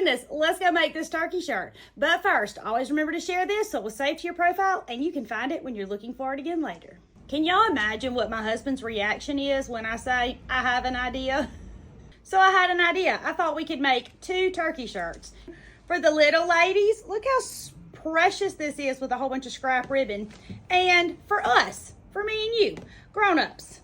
goodness, let's go make this turkey shirt. But first, always remember to share this so it will save to your profile and you can find it when you're looking for it again later. Can y'all imagine what my husband's reaction is when I say I have an idea? So I had an idea. I thought we could make 2 turkey shirts. For the little ladies, look how precious this is with a whole bunch of scrap ribbon. And for us, for me and you, grown-ups,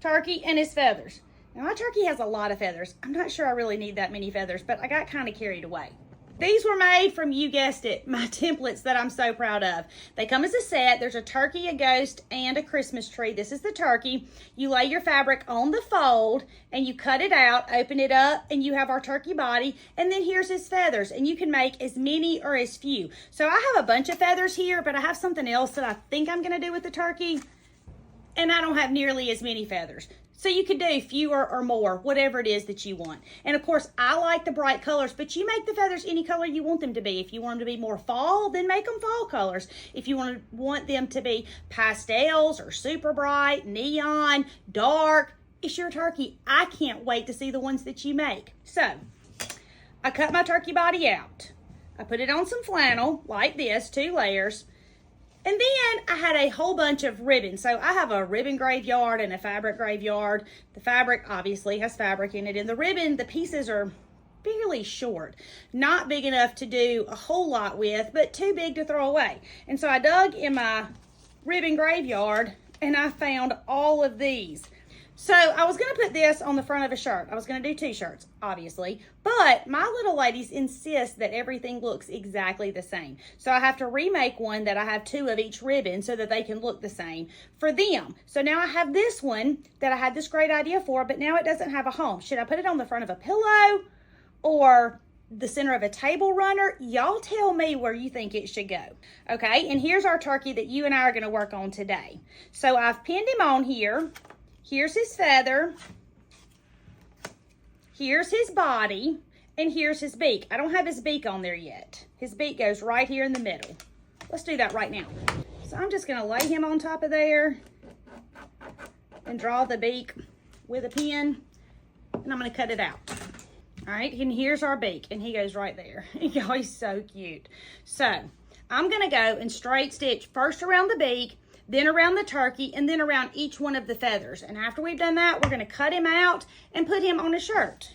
turkey and his feathers. Now my turkey has a lot of feathers. I'm not sure I really need that many feathers, but I got kind of carried away. These were made from, you guessed it, my templates that I'm so proud of. They come as a set. There's a turkey, a ghost, and a Christmas tree. This is the turkey. You lay your fabric on the fold, and you cut it out, open it up, and you have our turkey body. And then here's his feathers, and you can make as many or as few. So I have a bunch of feathers here, but I have something else that I think I'm going to do with the turkey, and I don't have nearly as many feathers. So you could do fewer or more, whatever it is that you want. And of course, I like the bright colors, but you make the feathers any color you want them to be. If you want them to be more fall, then make them fall colors. If you want them to be pastels or super bright, neon, dark, it's your turkey. I can't wait to see the ones that you make. So I cut my turkey body out. I put it on some flannel like this, 2 layers. And then I had a whole bunch of ribbon. So I have a ribbon graveyard and a fabric graveyard. The fabric obviously has fabric in it. And the ribbon, the pieces are fairly short. Not big enough to do a whole lot with, but too big to throw away. And so I dug in my ribbon graveyard and I found all of these. So I was going to put this on the front of a shirt. I was going to do 2 shirts, obviously. But my little ladies insist that everything looks exactly the same. So I have to remake one that I have 2 of each ribbon so that they can look the same for them. So now I have this one that I had this great idea for, but now it doesn't have a home. Should I put it on the front of a pillow or the center of a table runner? Y'all tell me where you think it should go. Okay, and here's our turkey that you and I are going to work on today. So I've pinned him on here. Here's his feather, here's his body, and here's his beak. I don't have his beak on there yet. His beak goes right here in the middle. Let's do that right now. So I'm just gonna lay him on top of there and draw the beak with a pin, and I'm gonna cut it out. All right, and here's our beak, and he goes right there. He's so cute. So I'm gonna go and straight stitch first around the beak, then around the turkey, and then around each one of the feathers. And after we've done that, we're gonna cut him out and put him on a shirt.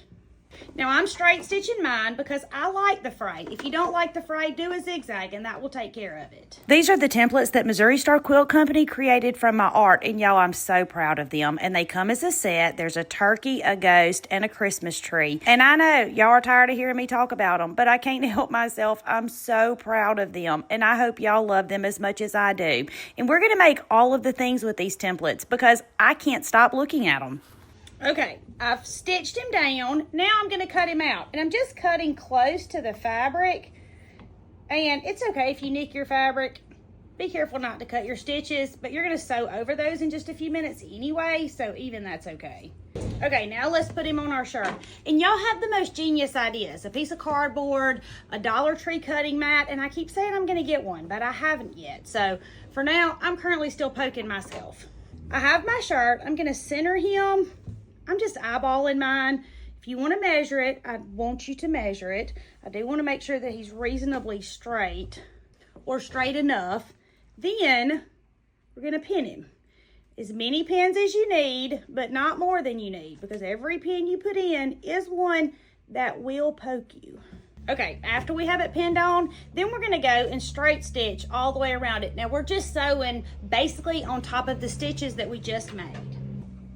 Now I'm straight stitching mine because I like the fray. If you don't like the fray, do a zigzag and that will take care of it. These are the templates that Missouri Star Quilt Company created from my art, and y'all, I'm so proud of them. And they come as a set. There's a turkey, a ghost, and a Christmas tree. And I know y'all are tired of hearing me talk about them, but I can't help myself. I'm so proud of them, and I hope y'all love them as much as I do. And we're gonna make all of the things with these templates because I can't stop looking at them. Okay, I've stitched him down. Now I'm going to cut him out. And I'm just cutting close to the fabric. And it's okay if you nick your fabric. Be careful not to cut your stitches, but you're going to sew over those in just a few minutes anyway, so even that's okay. Okay, now let's put him on our shirt. And y'all have the most genius ideas. A piece of cardboard, a Dollar Tree cutting mat, and I keep saying I'm going to get one, but I haven't yet. So for now, I'm currently still poking myself. I have my shirt. I'm going to center him. I'm just eyeballing mine. If you want to measure it, I want you to measure it. I do want to make sure that he's reasonably straight or straight enough. Then we're going to pin him. As many pins as you need, but not more than you need, because every pin you put in is one that will poke you. Okay, after we have it pinned on, then we're going to go and straight stitch all the way around it. Now we're just sewing basically on top of the stitches that we just made.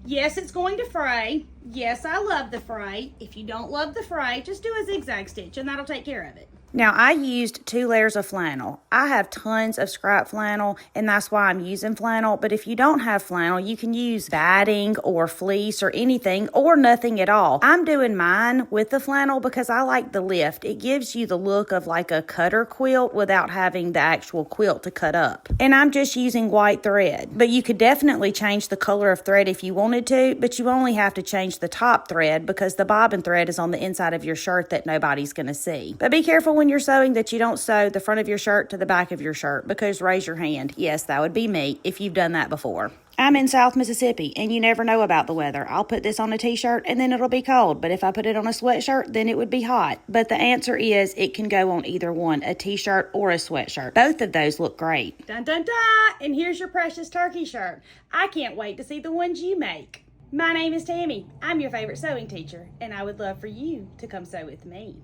Yes, it's going to fray. Yes, I love the fray. If you don't love the fray, just do a zigzag stitch and that'll take care of it. Now, I used 2 layers of flannel. I have tons of scrap flannel, and that's why I'm using flannel. But if you don't have flannel, you can use batting or fleece or anything or nothing at all. I'm doing mine with the flannel because I like the lift. It gives you the look of like a cutter quilt without having the actual quilt to cut up. And I'm just using white thread. But you could definitely change the color of thread if you wanted to, but you only have to change the top thread because the bobbin thread is on the inside of your shirt that nobody's going to see. But be careful when you're sewing that you don't sew the front of your shirt to the back of your shirt, because raise your hand. Yes, that would be me if you've done that before. I'm in South Mississippi, and you never know about the weather. I'll put this on a t-shirt, and then it'll be cold. But if I put it on a sweatshirt, then it would be hot. But the answer is it can go on either one, a t-shirt or a sweatshirt. Both of those look great. Dun, dun, dun! And here's your precious turkey shirt. I can't wait to see the ones you make. My name is Tammy. I'm your favorite sewing teacher, and I would love for you to come sew with me.